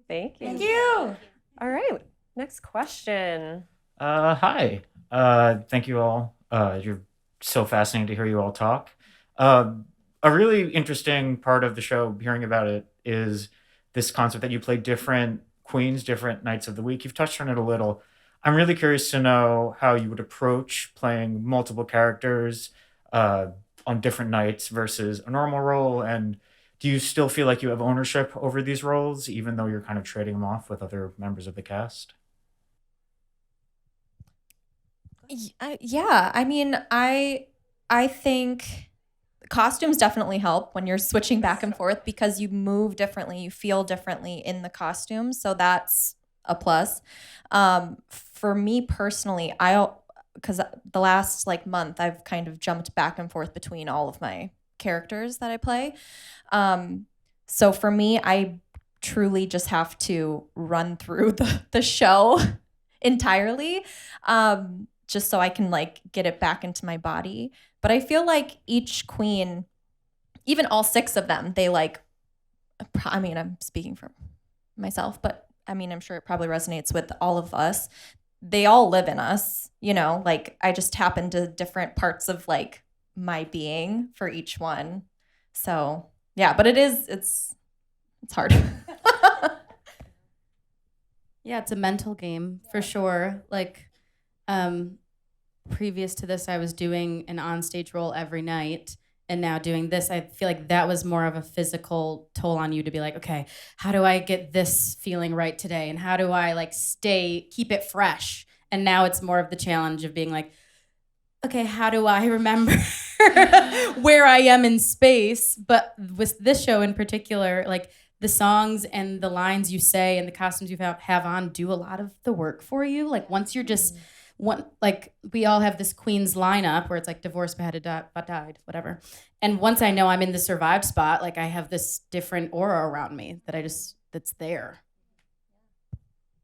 [SPEAKER 1] Thank you.
[SPEAKER 5] Thank you.
[SPEAKER 1] All right, next question.
[SPEAKER 9] Hi. Thank you all. You're so fascinating to hear you all talk. A really interesting part of the show, hearing about it, is this concept that you play different queens different nights of the week. You've touched on it a little. I'm really curious to know how you would approach playing multiple characters on different nights versus a normal role. And do you still feel like you have ownership over these roles, even though you're kind of trading them off with other members of the cast?
[SPEAKER 4] Yeah, I mean, I think costumes definitely help when you're switching back and forth because you move differently, you feel differently in the costumes, so that's a plus. For me personally, because the last like month I've kind of jumped back and forth between all of my characters that I play. So for me, I truly just have to run through the show entirely. Just so I can like get it back into my body. But I feel like each queen, even all 6 of them, they like, I mean, I'm speaking for myself, but I mean, I'm sure it probably resonates with all of us. They all live in us, you know, like I just tap into different parts of like my being for each one. So yeah, but it's hard.
[SPEAKER 3] Yeah, it's a mental game for sure. Like, previous to this, I was doing an onstage role every night, and now doing this, I feel like that was more of a physical toll on you to be like, okay, how do I get this feeling right today, and how do I like keep it fresh? And now it's more of the challenge of being like, okay, how do I remember where I am in space? But with this show in particular, like the songs and the lines you say and the costumes you have on do a lot of the work for you. Like once you're just like we all have this Queens lineup where it's like divorced, beheaded, but died, whatever. And once I know I'm in the survived spot, like I have this different aura around me that's there.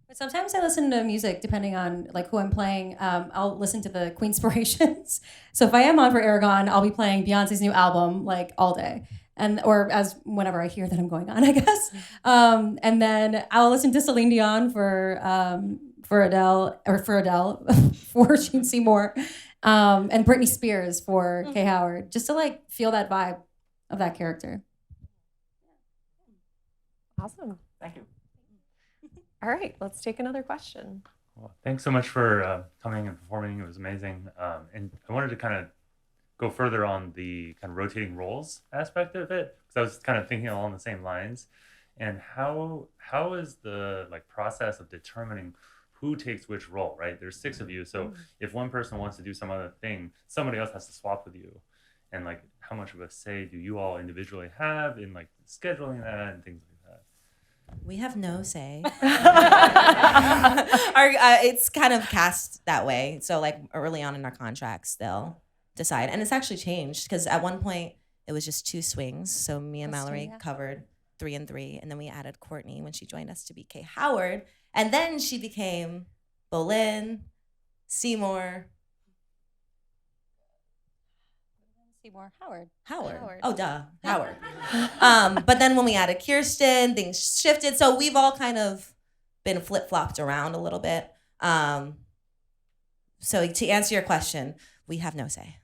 [SPEAKER 5] But sometimes I listen to music depending on like who I'm playing. I'll listen to the Queenspirations. So if I am on for Aragon, I'll be playing Beyonce's new album like all day. Or as whenever I hear that I'm going on, I guess. And then I'll listen to Celine Dion for Adele, for Gene Seymour, and Britney Spears for Kay Howard, just to like feel that vibe of that character.
[SPEAKER 1] Awesome. Thank you. All right, let's take another question.
[SPEAKER 10] Well, thanks so much for coming and performing. It was amazing. And I wanted to kind of go further on the kind of rotating roles aspect of it, because I was kind of thinking along the same lines. And how is the like process of determining who takes which role, right? There's 6 of you, so if one person wants to do some other thing, somebody else has to swap with you. And like, how much of a say do you all individually have in like scheduling that and things like that?
[SPEAKER 6] We have no say. It's kind of cast that way. So like early on in our contracts, they'll decide. And it's actually changed because at one point it was just 2 swings. So me and Mallory covered 3 and 3. And then we added Courtney when she joined us to be Kay Howard. And then she became Boleyn, Seymour. Howard. Oh, duh. Howard. But then when we added Kirsten, things shifted. So we've all kind of been flip-flopped around a little bit. So to answer your question, we have no say.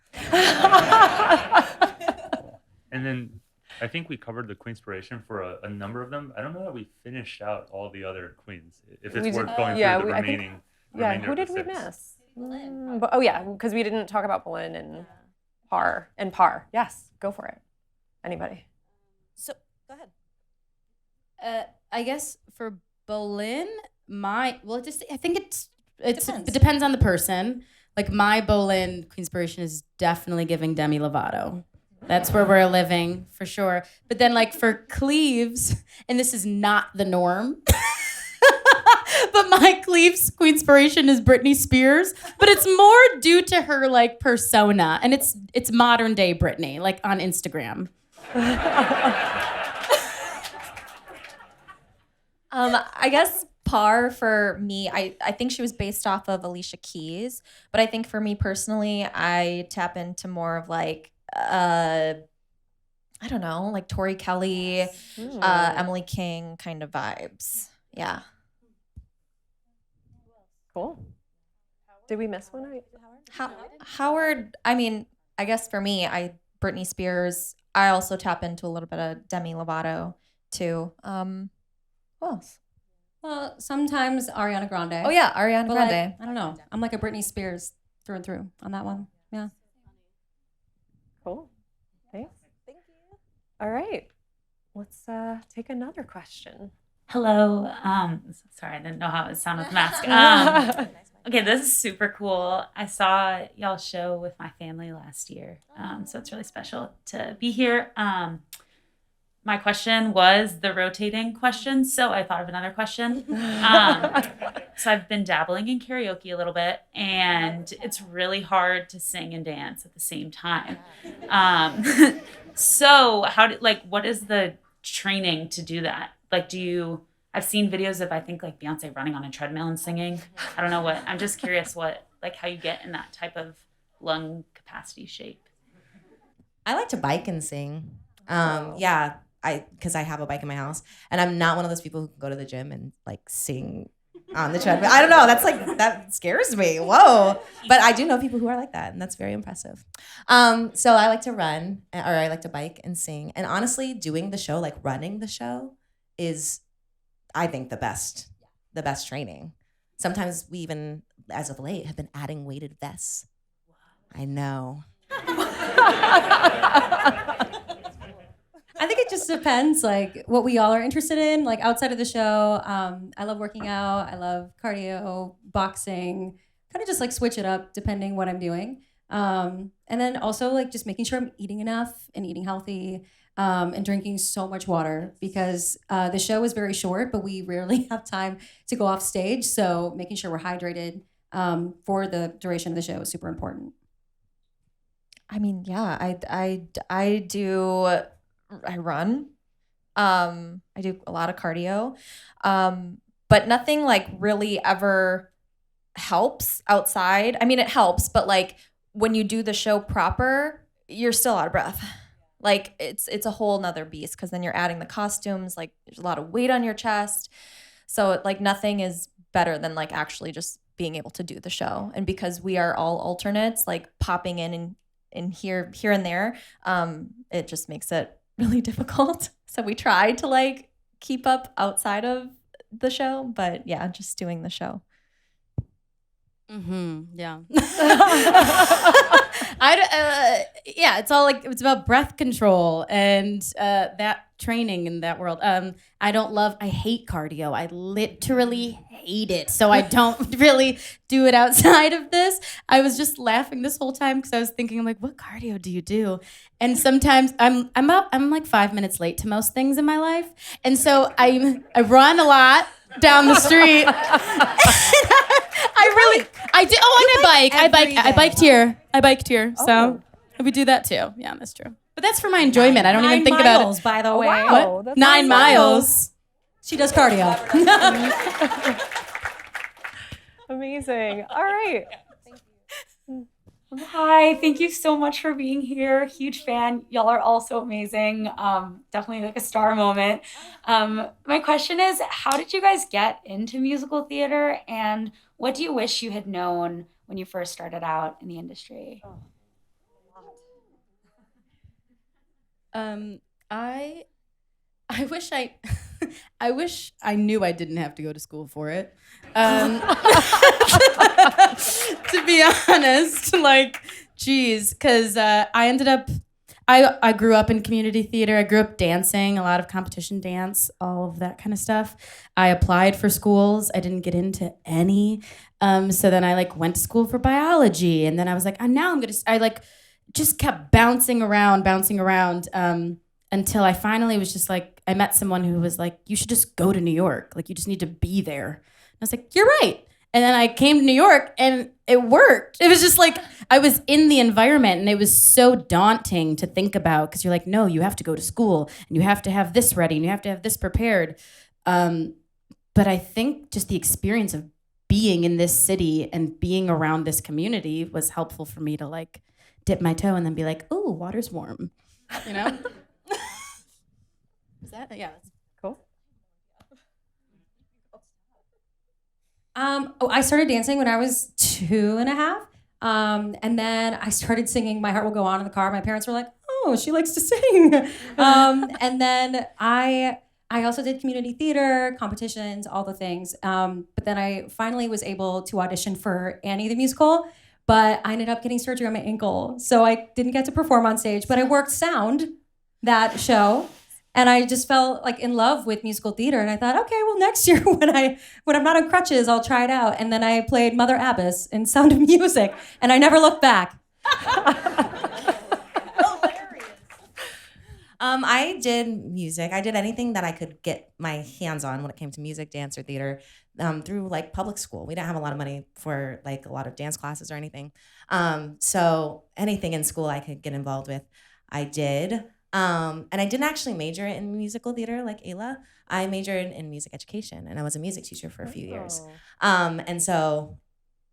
[SPEAKER 10] And then I think we covered the Queenspiration for a number of them. I don't know that we finished out all the other queens. If it's worth going through the remaining.
[SPEAKER 1] Who did we miss? Because we didn't talk about Boleyn and Parr. Yes, go for it. Anybody?
[SPEAKER 6] So go ahead.
[SPEAKER 3] I guess for Boleyn, I think it depends on the person. Like my Boleyn Queenspiration is definitely giving Demi Lovato. That's where we're living for sure. But then like for Cleaves, and this is not the norm, but my Cleaves Queenspiration is Britney Spears, but it's more due to her like persona, and it's modern day Britney, like on Instagram.
[SPEAKER 4] I guess Parr for me, I think she was based off of Alicia Keys, but I think for me personally, I tap into more of like I don't know, like Tori Kelly, Emily King kind of vibes. Yeah.
[SPEAKER 1] Cool. Did we miss one?
[SPEAKER 4] Howard, I mean, I guess for me, Britney Spears. I also tap into a little bit of Demi Lovato too. Who else?
[SPEAKER 5] Well, sometimes Ariana Grande.
[SPEAKER 4] Oh yeah, Ariana
[SPEAKER 5] But
[SPEAKER 4] Grande.
[SPEAKER 5] I don't know. I'm like a Britney Spears through and through on that one. Yeah.
[SPEAKER 1] Cool. Thanks. Thank you. All right. Let's take another question.
[SPEAKER 11] Hello. Sorry, I didn't know how it would sound with the mask. Okay, this is super cool. I saw y'all's show with my family last year, so it's really special to be here. My question was the rotating question, so I thought of another question. So I've been dabbling in karaoke a little bit, and it's really hard to sing and dance at the same time. So what is the training to do that? Like, I've seen videos of, I think, like Beyonce running on a treadmill and singing. I don't know I'm just curious how you get in that type of lung capacity shape.
[SPEAKER 6] I like to bike and sing. Because I have a bike in my house, and I'm not one of those people who can go to the gym and like sing on the treadmill. I don't know. That scares me. Whoa. But I do know people who are like that, and that's very impressive. So I like to run, or I like to bike and sing. And honestly, doing the show, like running the show, is, I think, the best training. Sometimes we even, as of late, have been adding weighted vests. I know.
[SPEAKER 5] I think it just depends, like, what we all are interested in. Like, outside of the show, I love working out. I love cardio, boxing. Kind of just, like, switch it up depending what I'm doing. And then also, like, just making sure I'm eating enough and eating healthy and drinking so much water because the show is very short, but we rarely have time to go off stage. So making sure we're hydrated for the duration of the show is super important.
[SPEAKER 4] I mean, yeah, I run. I do a lot of cardio. But nothing like really ever helps outside. I mean, it helps, but like when you do the show proper, you're still out of breath. Like it's a whole nother beast because then you're adding the costumes, like there's a lot of weight on your chest. So like nothing is better than like actually just being able to do the show. And because we are all alternates, like popping in and here and there, it just makes it really difficult. So we tried to like keep up outside of the show, but yeah, just doing the show.
[SPEAKER 3] Yeah. It's all like, it's about breath control and that training in that world. I hate cardio. I literally hate it. So I don't really do it outside of this. I was just laughing this whole time because I was thinking, I'm like, what cardio do you do? And sometimes I'm like 5 minutes late to most things in my life. And so I run a lot down the street. I do. Oh, and I biked here. So we do that too. Yeah, that's true. But that's for my enjoyment. I don't even think about it.
[SPEAKER 5] 9 miles, by the way.
[SPEAKER 1] Wow,
[SPEAKER 3] What? 9 miles.
[SPEAKER 5] She does cardio.
[SPEAKER 1] Amazing. All right.
[SPEAKER 12] Hi, thank you so much for being here. Huge fan. Y'all are all so amazing. Definitely like a star moment. My question is, how did you guys get into musical theater, and what do you wish you had known when you first started out in the industry?
[SPEAKER 3] I wish I wish I knew I didn't have to go to school for it. To be honest, like, geez, because I grew up in community theater. I grew up dancing, a lot of competition dance, all of that kind of stuff. I applied for schools. I didn't get into any. So then I like went to school for biology, and then I was like, I just kept bouncing around until I finally was just like, I met someone who was like, you should just go to New York. Like, you just need to be there. And I was like, you're right. And then I came to New York and it worked. It was just like, I was in the environment and it was so daunting to think about because you're like, no, you have to go to school and you have to have this ready and you have to have this prepared. But I think just the experience of being in this city and being around this community was helpful for me to like dip my toe and then be like, oh, water's warm, you know? Is that? Yeah.
[SPEAKER 1] Cool.
[SPEAKER 5] I started dancing when I was 2.5. And then I started singing My Heart Will Go On in the car. My parents were like, oh, she likes to sing. And then I I also did community theater, competitions, all the things. But then I finally was able to audition for Annie the musical, but I ended up getting surgery on my ankle. So I didn't get to perform on stage, but I worked sound that show. And I just fell like in love with musical theater. And I thought, okay, well, next year when I'm not on crutches, I'll try it out. And then I played Mother Abbess in Sound of Music, and I never looked back.
[SPEAKER 6] I did music. I did anything that I could get my hands on when it came to music, dance, or theater through like public school. We didn't have a lot of money for like a lot of dance classes or anything. So anything in school I could get involved with, I did. And I didn't actually major in musical theater like Ayla. I majored in music education, and I was a music teacher for a few years. And so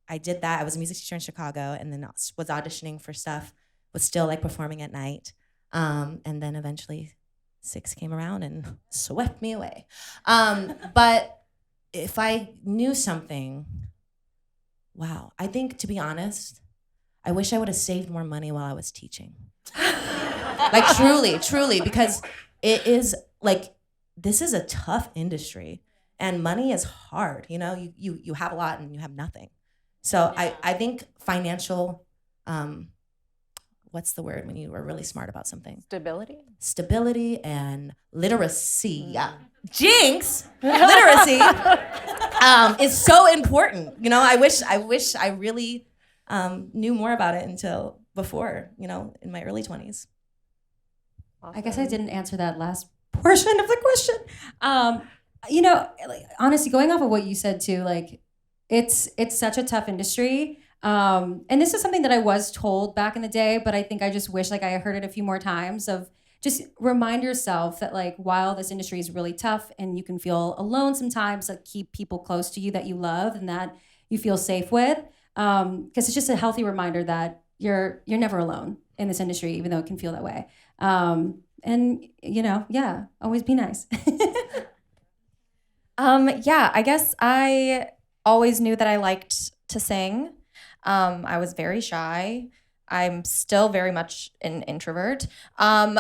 [SPEAKER 6] I did that. I was a music teacher in Chicago, and then was auditioning for stuff, was still like performing at night. And then eventually 6 came around and swept me away. But if I knew something, wow, I think, to be honest, I wish I would have saved more money while I was teaching. Like truly, because it is like, this is a tough industry and money is hard. You know, you have a lot and you have nothing. So I think financial, what's the word when you are really smart about something? Stability and literacy. Jinx! Literacy is so important. You know, I wish I really knew more about it until before, you know, in my early 20s.
[SPEAKER 5] I guess I didn't answer that last portion of the question. You know, like, honestly, going off of what you said too, like, it's such a tough industry. And this is something that I was told back in the day, but I think I just wish like I heard it a few more times of just remind yourself that like while this industry is really tough and you can feel alone sometimes, like keep people close to you that you love and that you feel safe with. Because it's just a healthy reminder that you're never alone in this industry, even though it can feel that way. And you know, yeah, always be nice.
[SPEAKER 4] Yeah, I guess I always knew that I liked to sing. I was very shy. I'm still very much an introvert. So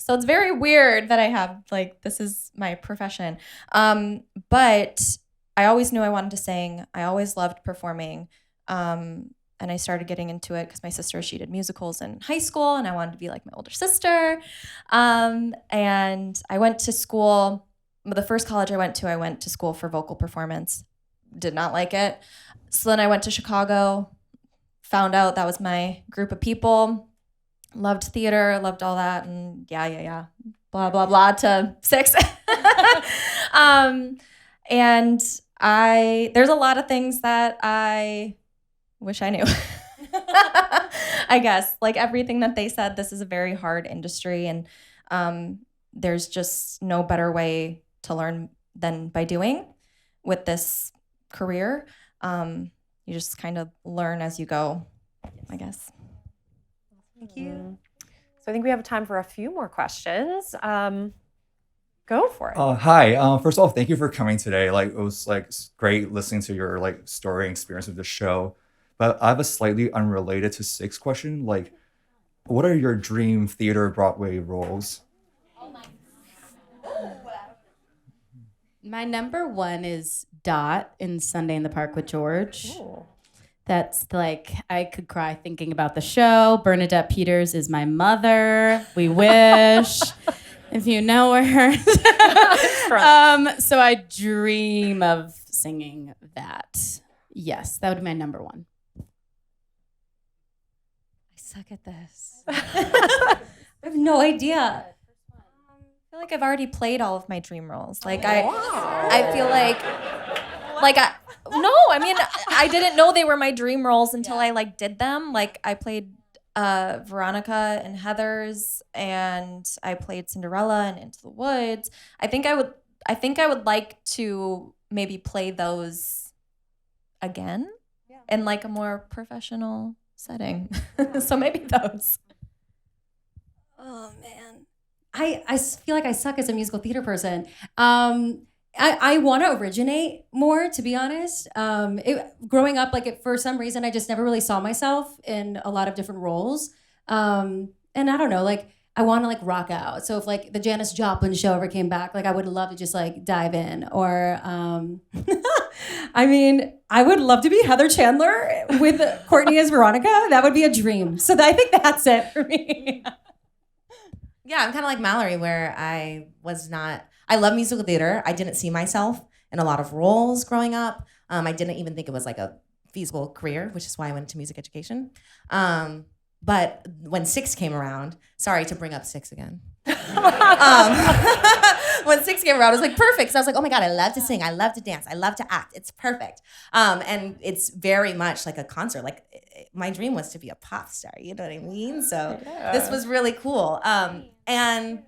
[SPEAKER 4] it's very weird that I have, like, this is my profession. But I always knew I wanted to sing. I always loved performing. And I started getting into it because my sister, she did musicals in high school, and I wanted to be like my older sister. And I went to school. The first college I went to school for vocal performance. Did not like it. So then I went to Chicago, found out that was my group of people, loved theater, loved all that, and yeah, blah, blah, blah, to 6. And there's a lot of things that I wish I knew. I guess, like everything that they said, this is a very hard industry, and there's just no better way to learn than by doing with this career. You just kind of learn as you go, I guess.
[SPEAKER 1] Thank you. So I think we have time for a few more questions. Go for it.
[SPEAKER 13] Hi. First of all, thank you for coming today. Like, it was like great listening to your like story and experience of the show. But I have a slightly unrelated to 6 question. Like, what are your dream theater Broadway roles?
[SPEAKER 3] My number 1 is Dot in Sunday in the Park with George.
[SPEAKER 1] Ooh.
[SPEAKER 3] That's like, I could cry thinking about the show. Bernadette Peters is my mother. We wish. If you know her. So I dream of singing that. Yes, that would be my number 1.
[SPEAKER 4] I suck at this. I have no idea. I feel like I've already played all of my dream roles. Like I feel like I didn't know they were my dream roles until I like did them. Like I played Veronica in Heathers, and I played Cinderella in Into the Woods. I think I would like to maybe play those again in like a more professional setting. So maybe those.
[SPEAKER 5] Oh man, I feel like I suck as a musical theater person. I want to originate more, to be honest. Growing up, for some reason, I just never really saw myself in a lot of different roles. And I don't know, like I want to like rock out. So if like the Janis Joplin show ever came back, like I would love to just like dive in. Or I mean, I would love to be Heather Chandler with Courtney as Veronica. That would be a dream. So I think that's it for me.
[SPEAKER 6] Yeah, I'm kind of like Mallory, where I love musical theater. I didn't see myself in a lot of roles growing up. I didn't even think it was like a feasible career, which is why I went into music education. But when Six came around, sorry to bring up Six again. When Six came around, I was like, perfect. So I was like, oh my God, I love to sing. I love to dance. I love to act. It's perfect. And it's very much like a concert. Like my dream was to be a pop star. You know what I mean? So this was really cool. And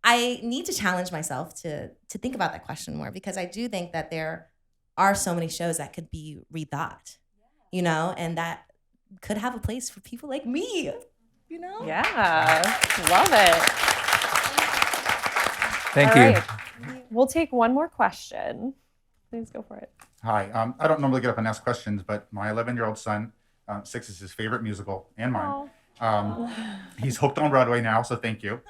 [SPEAKER 6] I need to challenge myself to think about that question more, because I do think that there are so many shows that could be rethought, you know, and that could have a place for people like me, you know?
[SPEAKER 1] Yeah, love it.
[SPEAKER 14] Thank
[SPEAKER 1] All
[SPEAKER 14] you.
[SPEAKER 1] right. We'll take one more question. Please go for it.
[SPEAKER 15] Hi. I don't normally get up and ask questions, but my 11-year-old son, Six is his favorite musical and mine. He's hooked on Broadway now, so thank you.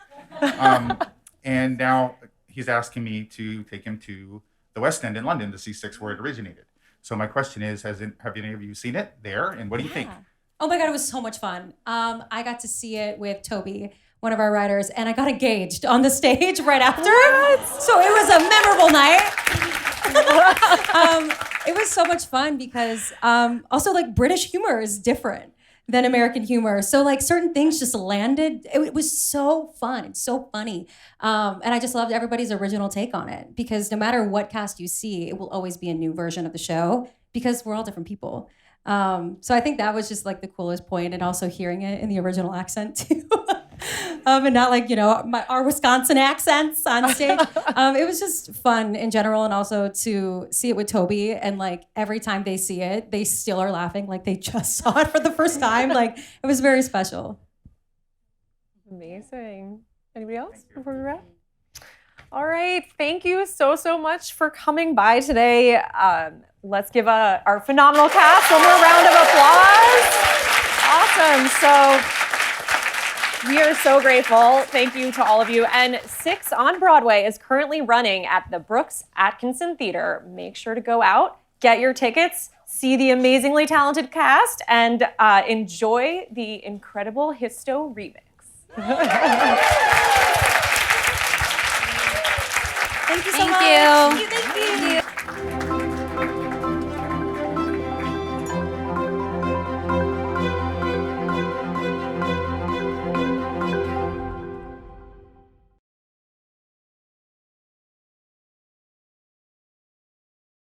[SPEAKER 15] And now he's asking me to take him to the West End in London to see Six, where it originated. So my question is, have any of you seen it there, and what do you think?
[SPEAKER 5] Oh my God, it was so much fun. I got to see it with Toby, one of our writers, and I got engaged on the stage right after. So it was a memorable night. It was so much fun because also like British humor is different than American humor. So like certain things just landed. It was so fun. It's so funny. And I just loved everybody's original take on it, because no matter what cast you see, it will always be a new version of the show because we're all different people. So I think that was just like the coolest point, and also hearing it in the original accent too. And not like, you know, our Wisconsin accents on stage. It was just fun in general, and also to see it with Toby, and like every time they see it, they still are laughing like they just saw it for the first time. Like it was very special.
[SPEAKER 1] Amazing. Anybody else before we wrap? All right. Thank you so much for coming by today. Let's give our phenomenal cast one more round of applause. Awesome. So we are so grateful. Thank you to all of you. And Six on Broadway is currently running at the Brooks Atkinson Theater. Make sure to go out, get your tickets, see the amazingly talented cast, and enjoy the incredible Histo remix.
[SPEAKER 4] Thank you so much.
[SPEAKER 3] Thank you.
[SPEAKER 4] Thank you.